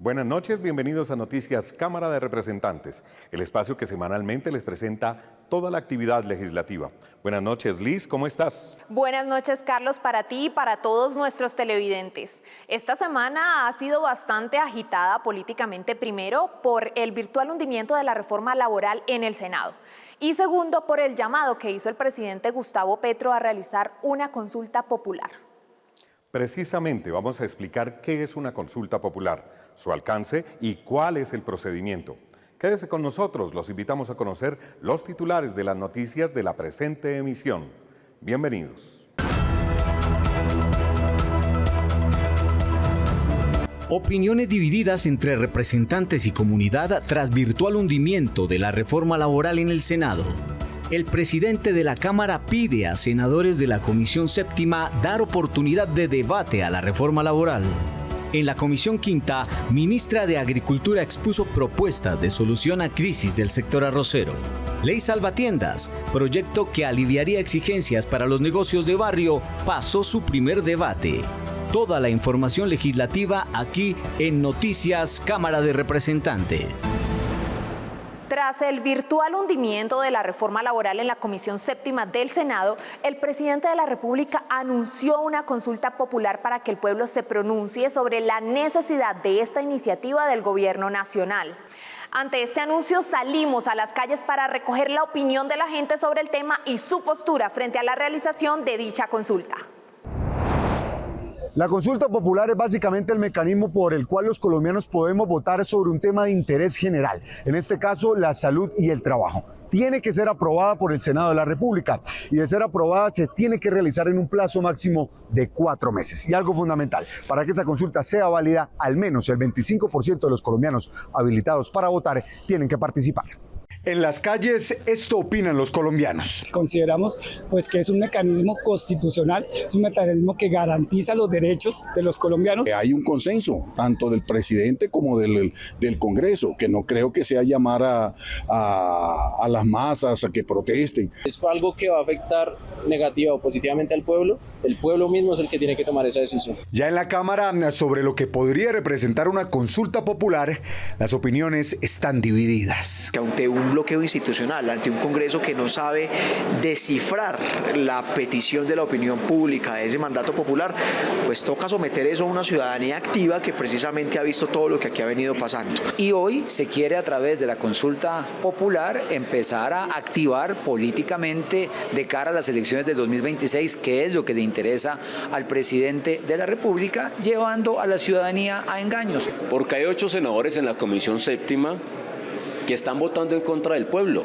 Buenas noches, bienvenidos a Noticias Cámara de Representantes, el espacio que semanalmente les presenta toda la actividad legislativa. Buenas noches, Liz, ¿cómo estás? Buenas noches, Carlos, para ti y para todos nuestros televidentes. Esta semana ha sido bastante agitada políticamente, primero por el virtual hundimiento de la reforma laboral en el Senado y segundo por el llamado que hizo el presidente Gustavo Petro a realizar una consulta popular. Precisamente vamos a explicar qué es una consulta popular, su alcance y cuál es el procedimiento. Quédese con nosotros, los invitamos a conocer los titulares de las noticias de la presente emisión. Bienvenidos. Opiniones divididas entre representantes y comunidad tras virtual hundimiento de la reforma laboral en el Senado. El presidente de la Cámara pide a senadores de la Comisión Séptima dar oportunidad de debate a la reforma laboral. En la Comisión Quinta, ministra de Agricultura expuso propuestas de solución a crisis del sector arrocero. Ley Salvatiendas, proyecto que aliviaría exigencias para los negocios de barrio, pasó su primer debate. Toda la información legislativa aquí en Noticias Cámara de Representantes. Tras el virtual hundimiento de la reforma laboral en la Comisión Séptima del Senado, el presidente de la República anunció una consulta popular para que el pueblo se pronuncie sobre la necesidad de esta iniciativa del gobierno nacional. Ante este anuncio salimos a las calles para recoger la opinión de la gente sobre el tema y su postura frente a la realización de dicha consulta. La consulta popular es básicamente el mecanismo por el cual los colombianos podemos votar sobre un tema de interés general, en este caso la salud y el trabajo. Tiene que ser aprobada por el Senado de la República y de ser aprobada se tiene que realizar en un plazo máximo de 4 meses. Y algo fundamental, para que esa consulta sea válida, al menos el 25% de los colombianos habilitados para votar tienen que participar. En las calles, esto opinan los colombianos. Consideramos que es un mecanismo constitucional, es un mecanismo que garantiza los derechos de los colombianos. Hay un consenso, tanto del presidente como del Congreso, que no creo que sea llamar a las masas a que protesten. Es algo que va a afectar negativa o positivamente al pueblo. El pueblo mismo es el que tiene que tomar esa decisión. Ya en la Cámara, sobre lo que podría representar una consulta popular, las opiniones están divididas. Ante un bloqueo institucional, ante un Congreso que no sabe descifrar la petición de la opinión pública, de ese mandato popular, pues toca someter eso a una ciudadanía activa que precisamente ha visto todo lo que aquí ha venido pasando. Y hoy se quiere, a través de la consulta popular, empezar a activar políticamente de cara a las elecciones del 2026, que es lo que le interesa al presidente de la República, llevando a la ciudadanía a engaños. Porque hay 8 senadores en la Comisión Séptima que están votando en contra del pueblo,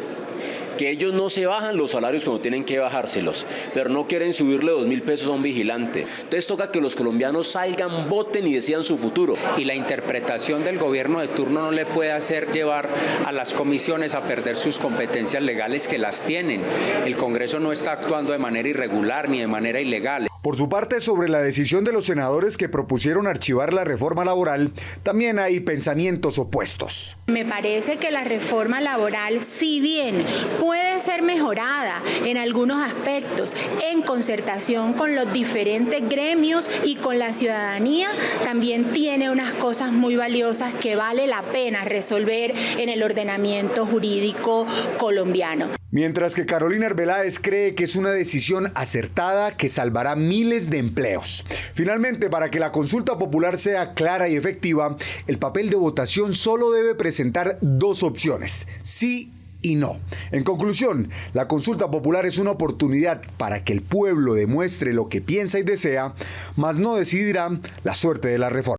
que ellos no se bajan los salarios cuando tienen que bajárselos, pero no quieren subirle 2.000 pesos a un vigilante. Entonces toca que los colombianos salgan, voten y decidan su futuro. Y la interpretación del gobierno de turno no le puede hacer llevar a las comisiones a perder sus competencias legales que las tienen. El Congreso no está actuando de manera irregular ni de manera ilegal. Por su parte, sobre la decisión de los senadores que propusieron archivar la reforma laboral, también hay pensamientos opuestos. Me parece que la reforma laboral, si bien puede ser mejorada en algunos aspectos, en concertación con los diferentes gremios y con la ciudadanía, también tiene unas cosas muy valiosas que vale la pena resolver en el ordenamiento jurídico colombiano. Mientras que Carolina Arbeláez cree que es una decisión acertada que salvará miles de empleos. Finalmente, para que la consulta popular sea clara y efectiva, el papel de votación solo debe presentar 2 opciones: sí y no. En conclusión, la consulta popular es una oportunidad para que el pueblo demuestre lo que piensa y desea, mas no decidirá la suerte de la reforma.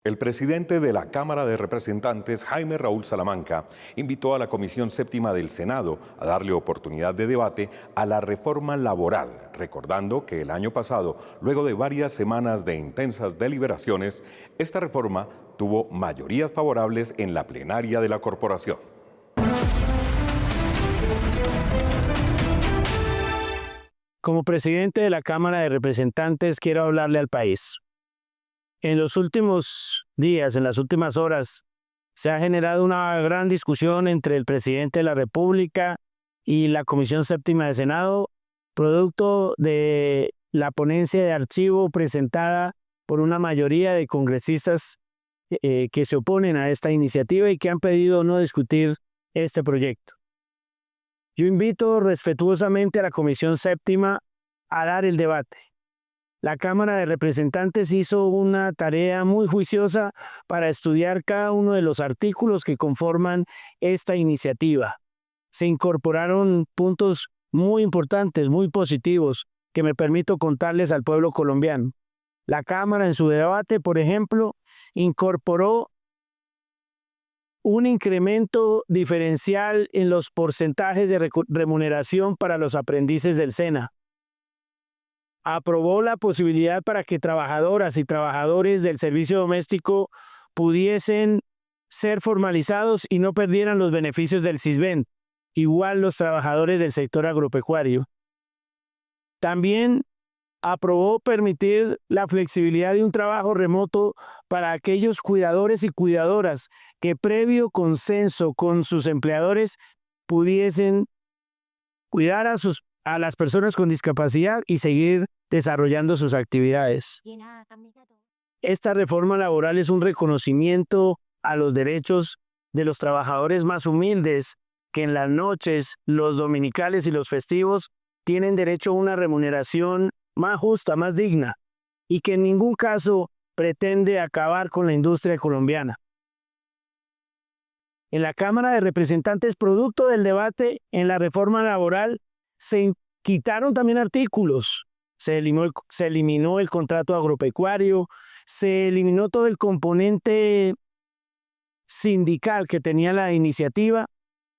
El presidente de la Cámara de Representantes, Jaime Raúl Salamanca, invitó a la Comisión Séptima del Senado a darle oportunidad de debate a la reforma laboral, recordando que el año pasado, luego de varias semanas de intensas deliberaciones, esta reforma tuvo mayorías favorables en la plenaria de la corporación. Como presidente de la Cámara de Representantes, quiero hablarle al país. En los últimos días, en las últimas horas, se ha generado una gran discusión entre el presidente de la República y la Comisión Séptima del Senado, producto de la ponencia de archivo presentada por una mayoría de congresistas que se oponen a esta iniciativa y que han pedido no discutir este proyecto. Yo invito respetuosamente a la Comisión Séptima a dar el debate. La Cámara de Representantes hizo una tarea muy juiciosa para estudiar cada uno de los artículos que conforman esta iniciativa. Se incorporaron puntos muy importantes, muy positivos, que me permito contarles al pueblo colombiano. La Cámara en su debate, por ejemplo, incorporó un incremento diferencial en los porcentajes de remuneración para los aprendices del SENA. Aprobó la posibilidad para que trabajadoras y trabajadores del servicio doméstico pudiesen ser formalizados y no perdieran los beneficios del SISBEN, igual los trabajadores del sector agropecuario. También aprobó permitir la flexibilidad de un trabajo remoto para aquellos cuidadores y cuidadoras que previo consenso con sus empleadores pudiesen cuidar a las personas con discapacidad y seguir desarrollando sus actividades. Esta reforma laboral es un reconocimiento a los derechos de los trabajadores más humildes que en las noches, los dominicales y los festivos tienen derecho a una remuneración más justa, más digna, y que en ningún caso pretende acabar con la industria colombiana. En la Cámara de Representantes, producto del debate en la reforma laboral, se quitaron también artículos. Se eliminó el contrato agropecuario, se eliminó todo el componente sindical que tenía la iniciativa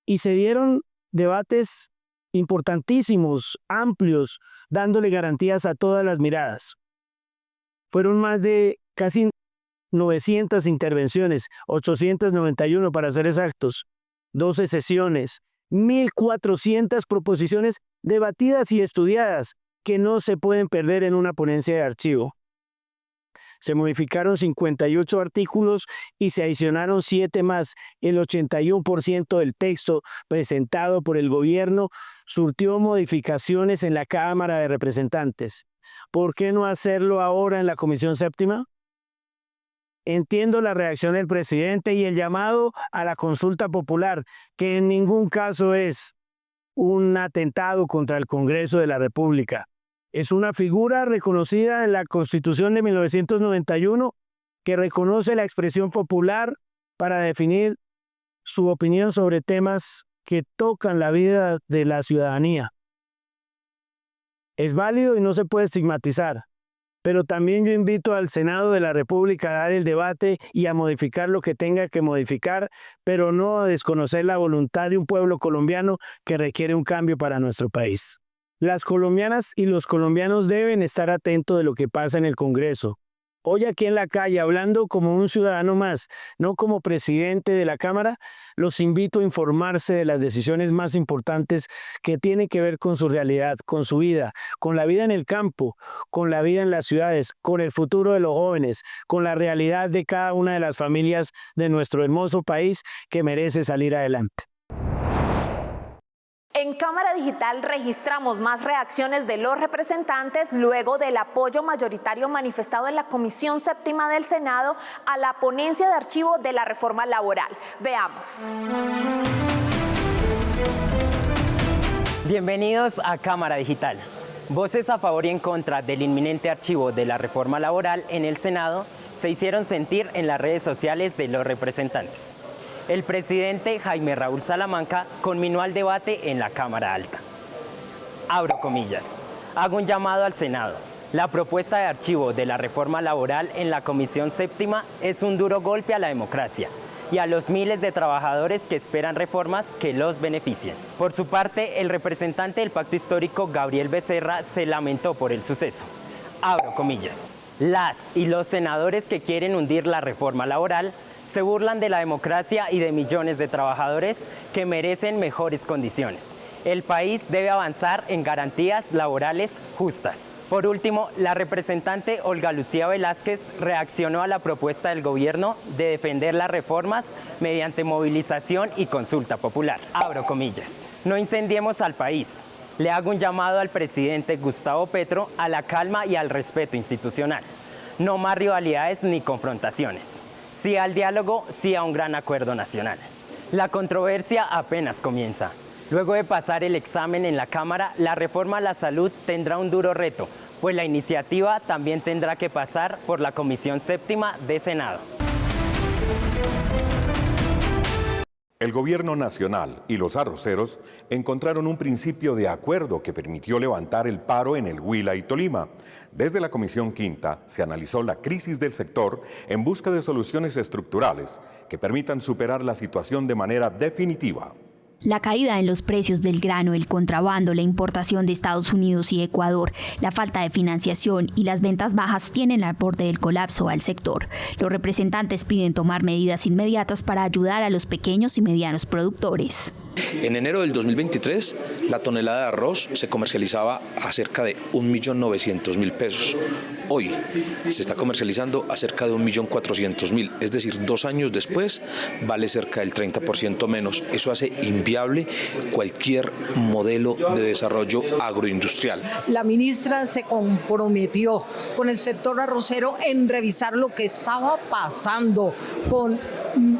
y se dieron debates importantísimos, amplios, dándole garantías a todas las miradas. Fueron más de casi 900 intervenciones, 891 para ser exactos, 12 sesiones, 1.400 proposiciones debatidas y estudiadas que no se pueden perder en una ponencia de archivo. Se modificaron 58 artículos y se adicionaron 7 más. El 81% del texto presentado por el gobierno surtió modificaciones en la Cámara de Representantes. ¿Por qué no hacerlo ahora en la Comisión Séptima? Entiendo la reacción del presidente y el llamado a la consulta popular, que en ningún caso es un atentado contra el Congreso de la República. Es una figura reconocida en la Constitución de 1991 que reconoce la expresión popular para definir su opinión sobre temas que tocan la vida de la ciudadanía. Es válido y no se puede estigmatizar, pero también yo invito al Senado de la República a dar el debate y a modificar lo que tenga que modificar, pero no a desconocer la voluntad de un pueblo colombiano que requiere un cambio para nuestro país. Las colombianas y los colombianos deben estar atentos de lo que pasa en el Congreso. Hoy aquí en la calle, hablando como un ciudadano más, no como presidente de la Cámara, los invito a informarse de las decisiones más importantes que tienen que ver con su realidad, con su vida, con la vida en el campo, con la vida en las ciudades, con el futuro de los jóvenes, con la realidad de cada una de las familias de nuestro hermoso país que merece salir adelante. En Cámara Digital registramos más reacciones de los representantes luego del apoyo mayoritario manifestado en la Comisión Séptima del Senado a la ponencia de archivo de la reforma laboral. Veamos. Bienvenidos a Cámara Digital. Voces a favor y en contra del inminente archivo de la reforma laboral en el Senado se hicieron sentir en las redes sociales de los representantes. El presidente Jaime Raúl Salamanca conminó al debate en la Cámara Alta. Abro comillas. Hago un llamado al Senado. La propuesta de archivo de la reforma laboral en la Comisión Séptima es un duro golpe a la democracia y a los miles de trabajadores que esperan reformas que los beneficien. Por su parte, el representante del Pacto Histórico, Gabriel Becerra, se lamentó por el suceso. Abro comillas. Las y los senadores que quieren hundir la reforma laboral se burlan de la democracia y de millones de trabajadores que merecen mejores condiciones. El país debe avanzar en garantías laborales justas. Por último, la representante Olga Lucía Velázquez reaccionó a la propuesta del gobierno de defender las reformas mediante movilización y consulta popular. Abro comillas. No incendiemos al país. Le hago un llamado al presidente Gustavo Petro a la calma y al respeto institucional. No más rivalidades ni confrontaciones. Sí al diálogo, sí a un gran acuerdo nacional. La controversia apenas comienza. Luego de pasar el examen en la Cámara, la reforma a la salud tendrá un duro reto, pues la iniciativa también tendrá que pasar por la Comisión Séptima de Senado. El gobierno nacional y los arroceros encontraron un principio de acuerdo que permitió levantar el paro en el Huila y Tolima. Desde la Comisión Quinta se analizó la crisis del sector en busca de soluciones estructurales que permitan superar la situación de manera definitiva. La caída en los precios del grano, el contrabando, la importación de Estados Unidos y Ecuador, la falta de financiación y las ventas bajas tienen al borde del colapso al sector. Los representantes piden tomar medidas inmediatas para ayudar a los pequeños y medianos productores. En enero del 2023, la tonelada de arroz se comercializaba a cerca de 1.900.000 pesos. Hoy se está comercializando a cerca de 1.400.000, es decir, 2 años después vale cerca del 30% menos. Eso hace inviable cualquier modelo de desarrollo agroindustrial. La ministra se comprometió con el sector arrocero en revisar lo que estaba pasando, con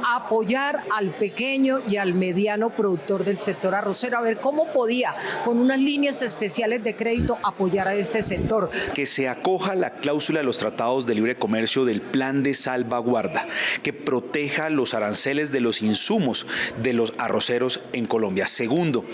apoyar al pequeño y al mediano productor del sector arrocero, a ver cómo podía, con unas líneas especiales de crédito, apoyar a este sector. Que se acoja la cláusula de los tratados de libre comercio del plan de salvaguarda, que proteja los aranceles de los insumos de los arroceros en Colombia. Segundo,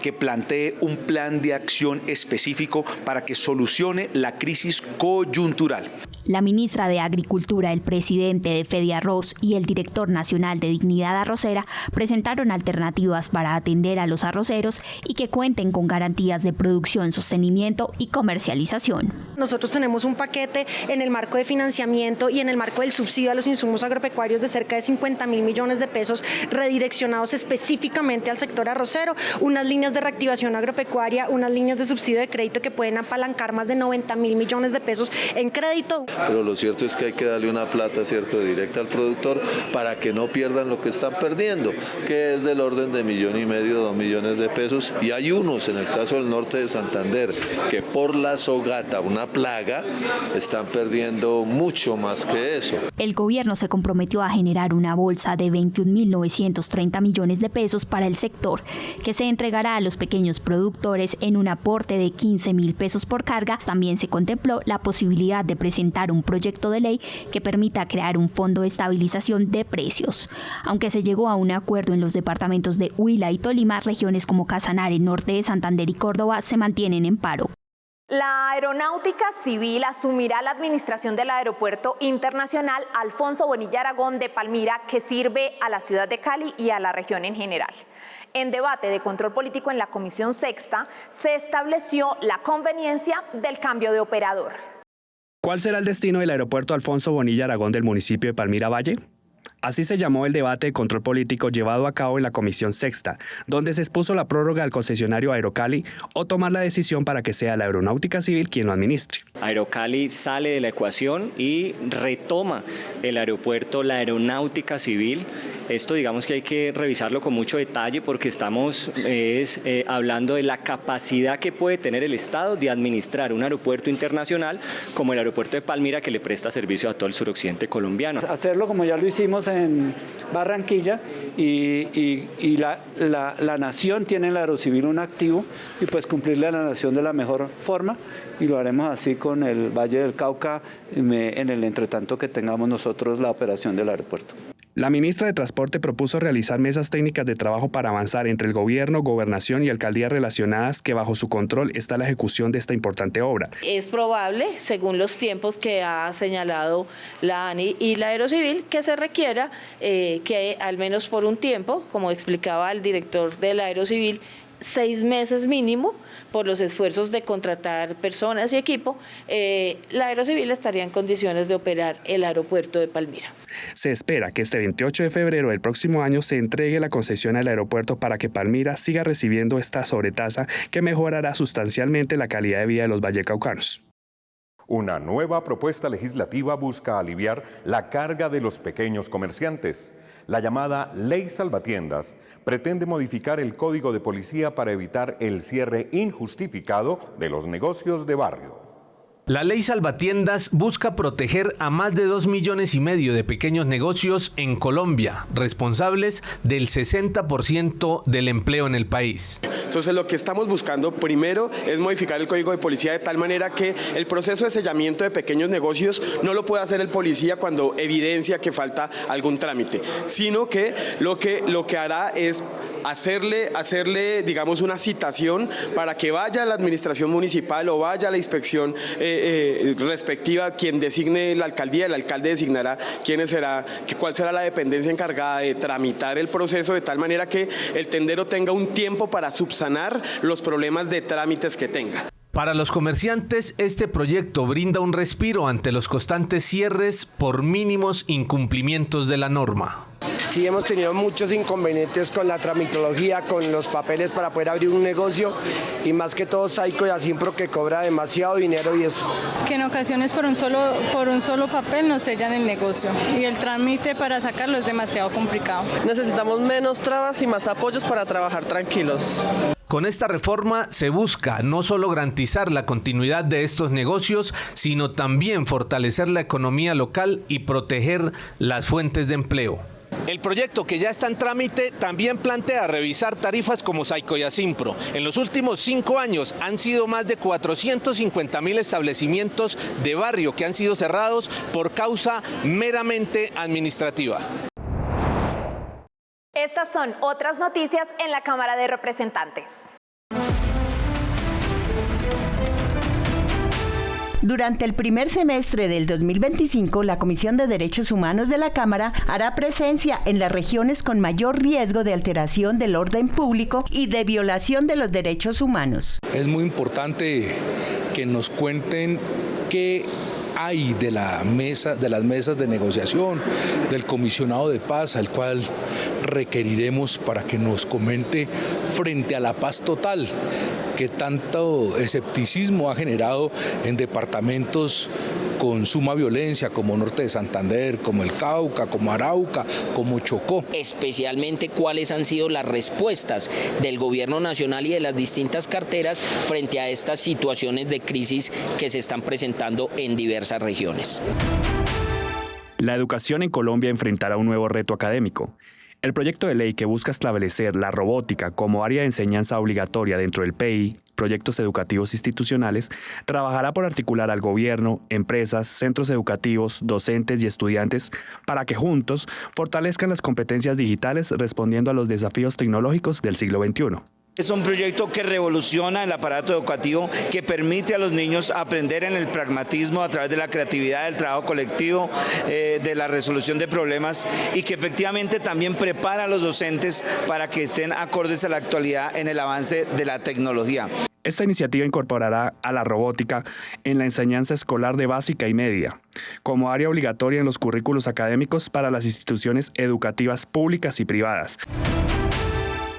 que plantee un plan de acción específico para que solucione la crisis coyuntural. La ministra de Agricultura, el presidente de Fediarroz y el director nacional de Dignidad Arrocera presentaron alternativas para atender a los arroceros y que cuenten con garantías de producción, sostenimiento y comercialización. Nosotros tenemos un paquete en el marco de financiamiento y en el marco del subsidio a los insumos agropecuarios de cerca de 50.000 millones de pesos redireccionados específicamente al sector arrocero, unas líneas de reactivación agropecuaria, unas líneas de subsidio de crédito que pueden apalancar más de 90.000 millones de pesos en crédito. Pero lo cierto es que hay que darle una plata, ¿cierto?, directa al productor para que no pierdan lo que están perdiendo, que es del orden de 1,5 millones, 2 millones de pesos. Y hay unos, en el caso del norte de Santander, que por la sogata, una plaga, están perdiendo mucho más que eso. El gobierno se comprometió a generar una bolsa de 21.930 millones de pesos para el sector, que se entregará a los pequeños productores en un aporte de 15.000 pesos por carga. También se contempló la posibilidad de presentar un proyecto de ley que permita crear un fondo de estabilización de precios. Aunque se llegó a un acuerdo en los departamentos de Huila y Tolima, regiones como Casanare, norte de Santander y Córdoba se mantienen en paro. La Aeronáutica Civil asumirá la administración del Aeropuerto Internacional Alfonso Bonilla Aragón de Palmira, que sirve a la ciudad de Cali y a la región en general. En debate de control político en la Comisión Sexta, se estableció la conveniencia del cambio de operador. ¿Cuál será el destino del aeropuerto Alfonso Bonilla Aragón del municipio de Palmira Valle? Así se llamó el debate de control político llevado a cabo en la Comisión Sexta, donde se expuso la prórroga al concesionario Aerocali o tomar la decisión para que sea la Aeronáutica Civil quien lo administre. Aerocali sale de la ecuación y retoma el aeropuerto la Aeronáutica Civil. Esto digamos que hay que revisarlo con mucho detalle porque estamos hablando de la capacidad que puede tener el Estado de administrar un aeropuerto internacional como el aeropuerto de Palmira, que le presta servicio a todo el suroccidente colombiano. Hacerlo como ya lo hicimos en Barranquilla y la nación tiene en la Aerocivil un activo y pues cumplirle a la nación de la mejor forma, y lo haremos así con el Valle del Cauca en el entretanto que tengamos nosotros la operación del aeropuerto. La ministra de Transporte propuso realizar mesas técnicas de trabajo para avanzar entre el gobierno, gobernación y alcaldías relacionadas, que bajo su control está la ejecución de esta importante obra. Es probable, según los tiempos que ha señalado la ANI y la Aerocivil, que se requiera que al menos por un tiempo, como explicaba el director de la Aerocivil, 6 meses mínimo, por los esfuerzos de contratar personas y equipo, la Aerocivil estaría en condiciones de operar el aeropuerto de Palmira. Se espera que este 28 de febrero del próximo año se entregue la concesión al aeropuerto para que Palmira siga recibiendo esta sobretasa que mejorará sustancialmente la calidad de vida de los vallecaucanos. Una nueva propuesta legislativa busca aliviar la carga de los pequeños comerciantes. La llamada Ley Salvatiendas pretende modificar el Código de Policía para evitar el cierre injustificado de los negocios de barrio. La ley Salvatiendas busca proteger a más de 2,5 millones de pequeños negocios en Colombia, responsables del 60% del empleo en el país. Entonces lo que estamos buscando primero es modificar el Código de Policía de tal manera que el proceso de sellamiento de pequeños negocios no lo pueda hacer el policía cuando evidencia que falta algún trámite, sino que lo que hará es hacerle digamos una citación para que vaya a la administración municipal o vaya a la inspección respectiva, quien designe la alcaldía, el alcalde designará cuál será la dependencia encargada de tramitar el proceso de tal manera que el tendero tenga un tiempo para subsanar los problemas de trámites que tenga. Para los comerciantes, este proyecto brinda un respiro ante los constantes cierres por mínimos incumplimientos de la norma. Sí, hemos tenido muchos inconvenientes con la tramitología, con los papeles para poder abrir un negocio y más que todo Saico y Asimpro que cobra demasiado dinero y eso. Que en ocasiones por un solo papel nos sellan el negocio y el trámite para sacarlo es demasiado complicado. Necesitamos menos trabas y más apoyos para trabajar tranquilos. Con esta reforma se busca no solo garantizar la continuidad de estos negocios, sino también fortalecer la economía local y proteger las fuentes de empleo. El proyecto, que ya está en trámite, también plantea revisar tarifas como Saico y Asimpro. En los últimos 5 años han sido más de 450.000 establecimientos de barrio que han sido cerrados por causa meramente administrativa. Estas son otras noticias en la Cámara de Representantes. Durante el primer semestre del 2025, la Comisión de Derechos Humanos de la Cámara hará presencia en las regiones con mayor riesgo de alteración del orden público y de violación de los derechos humanos. Es muy importante que nos cuenten qué hay de las mesas de negociación, del comisionado de paz, al cual requeriremos para que nos comente frente a la paz total que tanto escepticismo ha generado en departamentos con suma violencia como Norte de Santander, como el Cauca, como Arauca, como Chocó. Especialmente cuáles han sido las respuestas del gobierno nacional y de las distintas carteras frente a estas situaciones de crisis que se están presentando en diversas regiones. La educación en Colombia enfrentará un nuevo reto académico. El proyecto de ley que busca establecer la robótica como área de enseñanza obligatoria dentro del PEI, proyectos educativos institucionales, trabajará por articular al gobierno, empresas, centros educativos, docentes y estudiantes para que juntos fortalezcan las competencias digitales respondiendo a los desafíos tecnológicos del siglo XXI. Es un proyecto que revoluciona el aparato educativo, que permite a los niños aprender en el pragmatismo a través de la creatividad, del trabajo colectivo, de la resolución de problemas y que efectivamente también prepara a los docentes para que estén acordes a la actualidad en el avance de la tecnología. Esta iniciativa incorporará a la robótica en la enseñanza escolar de básica y media, como área obligatoria en los currículos académicos para las instituciones educativas públicas y privadas.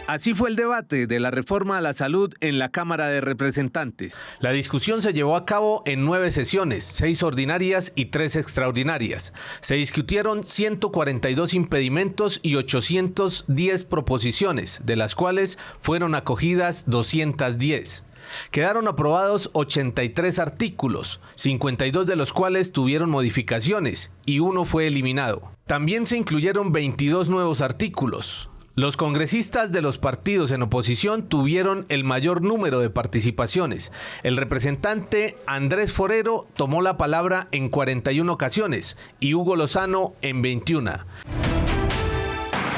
Así fue el debate de la reforma a la salud en la Cámara de Representantes. La discusión se llevó a cabo en 9 sesiones, 6 ordinarias y 3 extraordinarias. Se discutieron 142 impedimentos y 810 proposiciones, de las cuales fueron acogidas 210. Quedaron aprobados 83 artículos, 52 de los cuales tuvieron modificaciones y 1 fue eliminado. También se incluyeron 22 nuevos artículos. Los congresistas de los partidos en oposición tuvieron el mayor número de participaciones. El representante Andrés Forero tomó la palabra en 41 ocasiones y Hugo Lozano en 21.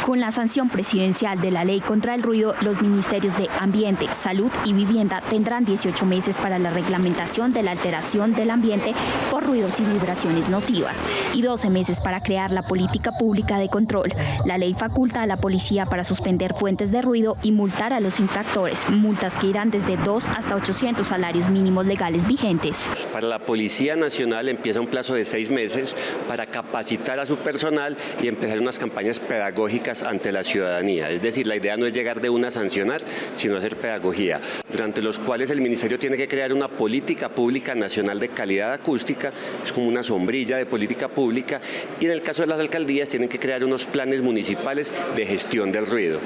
Con la sanción presidencial de la ley contra el ruido, los ministerios de Ambiente, Salud y Vivienda tendrán 18 meses para la reglamentación de la alteración del ambiente por ruidos y vibraciones nocivas y 12 meses para crear la política pública de control. La ley faculta a la policía para suspender fuentes de ruido y multar a los infractores, multas que irán desde 2 hasta 800 salarios mínimos legales vigentes. Para la Policía Nacional empieza un plazo de 6 meses para capacitar a su personal y empezar unas campañas pedagógicas ante la ciudadanía. Es decir, la idea no es llegar de una a sancionar, sino hacer pedagogía, durante los cuales el Ministerio tiene que crear una política pública nacional de calidad acústica, es como una sombrilla de política pública, y en el caso de las alcaldías tienen que crear unos planes municipales de gestión del ruido.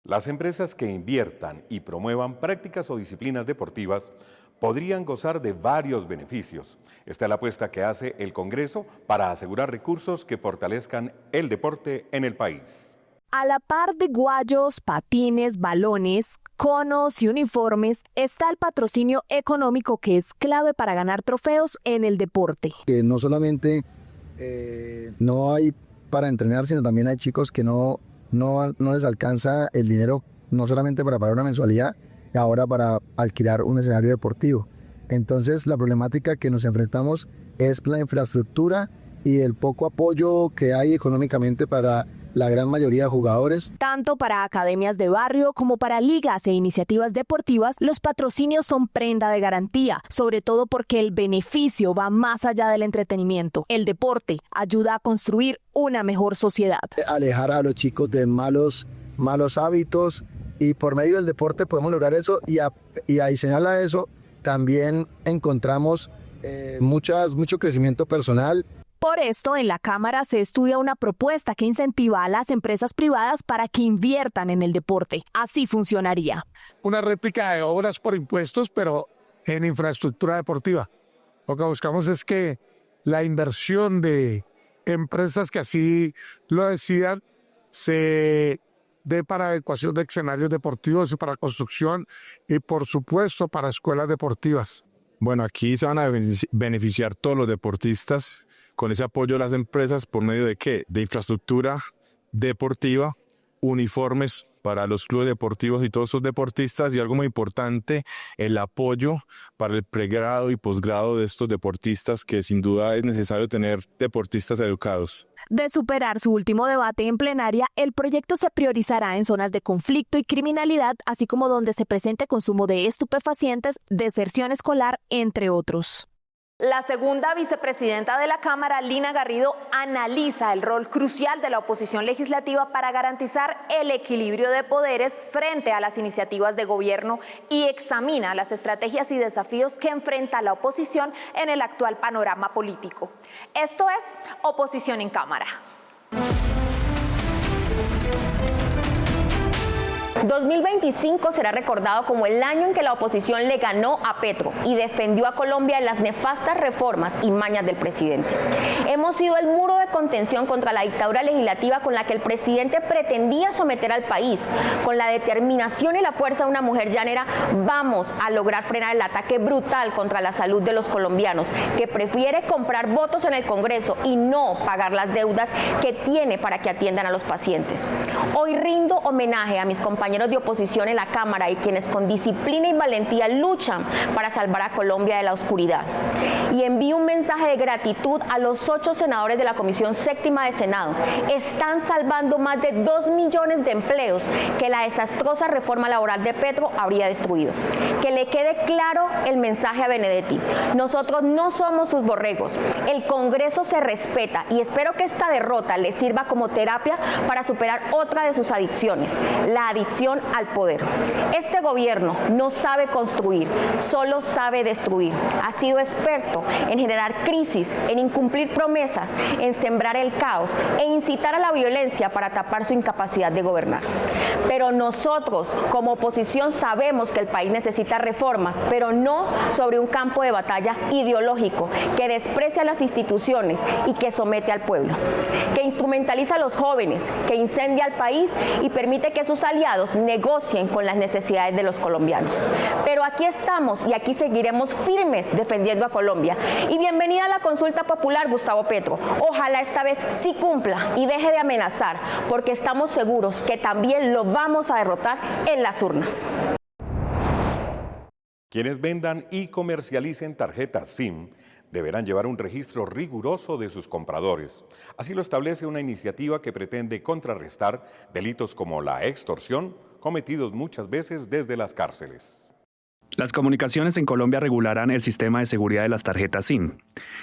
Las empresas que inviertan y promuevan prácticas o disciplinas deportivas podrían gozar de varios beneficios. Esta es la apuesta que hace el Congreso para asegurar recursos que fortalezcan el deporte en el país. A la par de guayos, patines, balones, conos y uniformes, está el patrocinio económico que es clave para ganar trofeos en el deporte. Que no solamente no hay para entrenar, sino también hay chicos que no les alcanza el dinero, no solamente para pagar una mensualidad, y ahora para alquilar un escenario deportivo. Entonces la problemática que nos enfrentamos es la infraestructura y el poco apoyo que hay económicamente para la gran mayoría de jugadores. Tanto para academias de barrio como para ligas e iniciativas deportivas, los patrocinios son prenda de garantía, sobre todo porque el beneficio va más allá del entretenimiento. El deporte ayuda a construir una mejor sociedad. Alejar a los chicos de malos hábitos, y por medio del deporte podemos lograr eso, y adicional a eso también encontramos mucho crecimiento personal. Por esto, en la Cámara se estudia una propuesta que incentiva a las empresas privadas para que inviertan en el deporte. Así funcionaría. Una réplica de obras por impuestos, pero en infraestructura deportiva. Lo que buscamos es que la inversión de empresas que así lo decidan se dé para adecuación de escenarios deportivos y para construcción y, por supuesto, para escuelas deportivas. Bueno, aquí se van a beneficiar todos los deportistas con ese apoyo de las empresas por medio de ¿qué? De infraestructura deportiva, uniformes para los clubes deportivos y todos esos deportistas, y algo muy importante, el apoyo para el pregrado y posgrado de estos deportistas, que sin duda es necesario tener deportistas educados. De superar su último debate en plenaria, el proyecto se priorizará en zonas de conflicto y criminalidad, así como donde se presente consumo de estupefacientes, deserción escolar, entre otros. La segunda vicepresidenta de la Cámara, Lina Garrido, analiza el rol crucial de la oposición legislativa para garantizar el equilibrio de poderes frente a las iniciativas de gobierno y examina las estrategias y desafíos que enfrenta la oposición en el actual panorama político. Esto es Oposición en Cámara. 2025 será recordado como el año en que la oposición le ganó a Petro y defendió a Colombia de las nefastas reformas y mañas del presidente. Hemos sido el muro de contención contra la dictadura legislativa con la que el presidente pretendía someter al país. Con la determinación y la fuerza de una mujer llanera, vamos a lograr frenar el ataque brutal contra la salud de los colombianos, que prefiere comprar votos en el Congreso y no pagar las deudas que tiene para que atiendan a los pacientes. Hoy rindo homenaje a mis compañeros de oposición en la Cámara y quienes con disciplina y valentía luchan para salvar a Colombia de la oscuridad. Y envío un mensaje de gratitud a los 8 senadores de la Comisión Séptima de Senado. Están salvando más de 2 millones de empleos que la desastrosa reforma laboral de Petro habría destruido. Que le quede claro el mensaje a Benedetti. Nosotros no somos sus borregos. El Congreso se respeta y espero que esta derrota le sirva como terapia para superar otra de sus adicciones, la adicción al poder. Este gobierno no sabe construir, solo sabe destruir. Ha sido experto en generar crisis, en incumplir promesas, en sembrar el caos e incitar a la violencia para tapar su incapacidad de gobernar. Pero nosotros, como oposición, sabemos que el país necesita reformas, pero no sobre un campo de batalla ideológico que desprecia las instituciones y que somete al pueblo, que instrumentaliza a los jóvenes, que incendia al país y permite que sus aliados negocien con las necesidades de los colombianos. Pero aquí estamos y aquí seguiremos firmes defendiendo a Colombia. Y bienvenida a la consulta popular, Gustavo Petro. Ojalá esta vez sí cumpla y deje de amenazar, porque estamos seguros que también lo vamos a derrotar en las urnas. Quienes vendan y comercialicen tarjetas SIM deberán llevar un registro riguroso de sus compradores. Así lo establece una iniciativa que pretende contrarrestar delitos como la extorsión, cometidos muchas veces desde las cárceles. Las comunicaciones en Colombia regularán el sistema de seguridad de las tarjetas SIM.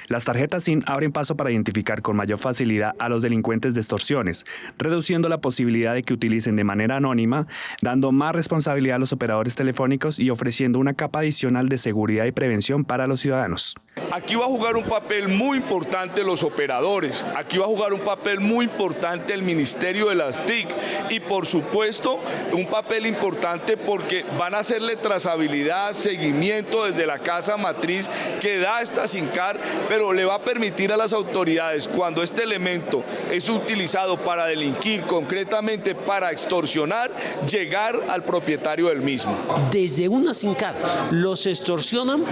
Las tarjetas SIM abren paso para identificar con mayor facilidad a los delincuentes de extorsiones, reduciendo la posibilidad de que utilicen de manera anónima, dando más responsabilidad a los operadores telefónicos y ofreciendo una capa adicional de seguridad y prevención para los ciudadanos. Aquí va a jugar un papel muy importante los operadores, aquí va a jugar un papel muy importante el Ministerio de las TIC y por supuesto un papel importante porque van a hacerle trazabilidad da seguimiento desde la casa matriz que da esta SINCAR, pero le va a permitir a las autoridades, cuando este elemento es utilizado para delinquir, concretamente para extorsionar, llegar al propietario del mismo. Desde una SINCAR los extorsionan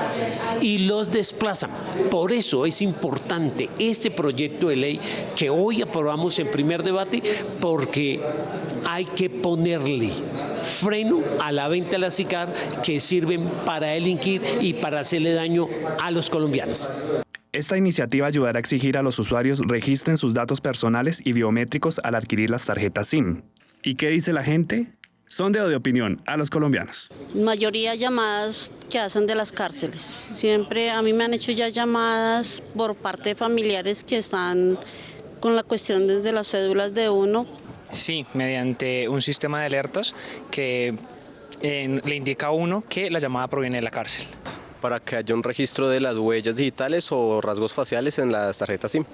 y los desplazan. Por eso es importante este proyecto de ley que hoy aprobamos en primer debate, porque hay que ponerle freno a la venta de la SINCAR que sirven para delinquir y para hacerle daño a los colombianos. Esta iniciativa ayudará a exigir a los usuarios registren sus datos personales y biométricos al adquirir las tarjetas SIM. ¿Y qué dice la gente? Sondeo de opinión a los colombianos. Mayoría llamadas que hacen de las cárceles. Siempre a mí me han hecho ya llamadas por parte de familiares que están con la cuestión desde las cédulas de uno. Sí, mediante un sistema de alertas que le indica a uno que la llamada proviene de la cárcel. Para que haya un registro de las huellas digitales o rasgos faciales en las tarjetas SIM.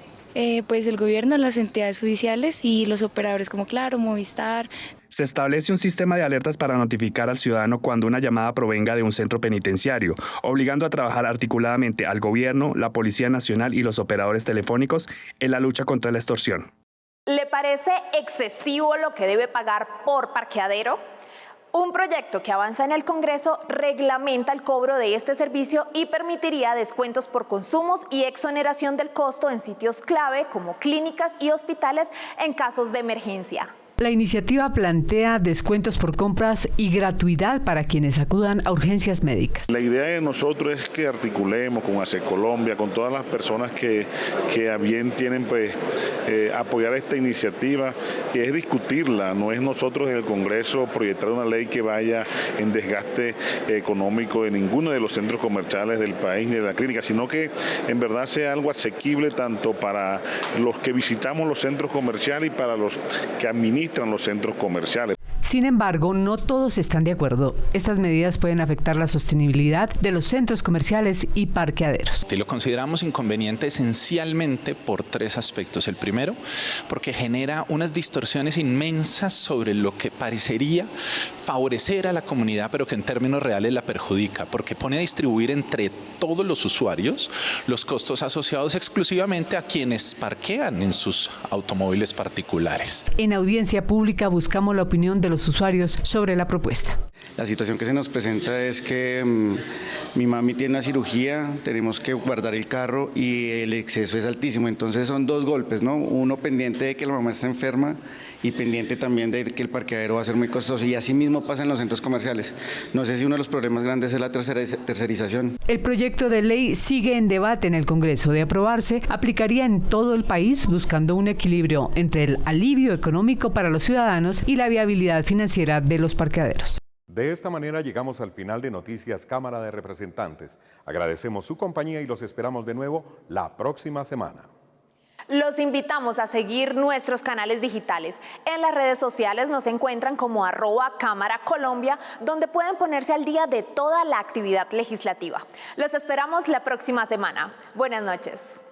Pues el gobierno, las entidades judiciales y los operadores como Claro, Movistar. Se establece un sistema de alertas para notificar al ciudadano cuando una llamada provenga de un centro penitenciario, obligando a trabajar articuladamente al gobierno, la Policía Nacional y los operadores telefónicos en la lucha contra la extorsión. ¿Le parece excesivo lo que debe pagar por parqueadero? Un proyecto que avanza en el Congreso reglamenta el cobro de este servicio y permitiría descuentos por consumos y exoneración del costo en sitios clave como clínicas y hospitales en casos de emergencia. La iniciativa plantea descuentos por compras y gratuidad para quienes acudan a urgencias médicas. La idea de nosotros es que articulemos con ACE Colombia, con todas las personas que a bien tienen apoyar esta iniciativa, que es discutirla, no es nosotros en el Congreso proyectar una ley que vaya en desgaste económico de ninguno de los centros comerciales del país ni de la clínica, sino que en verdad sea algo asequible tanto para los que visitamos los centros comerciales y para los que administran los centros comerciales. Sin embargo, no todos están de acuerdo. Estas medidas pueden afectar la sostenibilidad de los centros comerciales y parqueaderos. Lo consideramos inconveniente esencialmente por tres aspectos. El primero, porque genera unas distorsiones inmensas sobre lo que parecería favorecer a la comunidad, pero que en términos reales la perjudica, porque pone a distribuir entre todos los usuarios los costos asociados exclusivamente a quienes parquean en sus automóviles particulares. En audiencia pública buscamos la opinión de los usuarios sobre la propuesta. La situación que se nos presenta es que mi mami tiene una cirugía, tenemos que guardar el carro y el exceso es altísimo, entonces son dos golpes, ¿no? Uno pendiente de que la mamá está enferma y pendiente también de que el parqueadero va a ser muy costoso, y así mismo pasa en los centros comerciales. No sé si uno de los problemas grandes es la tercerización. El proyecto de ley sigue en debate en el Congreso. De aprobarse, aplicaría en todo el país buscando un equilibrio entre el alivio económico para los ciudadanos y la viabilidad financiera de los parqueaderos. De esta manera llegamos al final de Noticias Cámara de Representantes. Agradecemos su compañía y los esperamos de nuevo la próxima semana. Los invitamos a seguir nuestros canales digitales. En las redes sociales nos encuentran como @cámaracolombia, donde pueden ponerse al día de toda la actividad legislativa. Los esperamos la próxima semana. Buenas noches.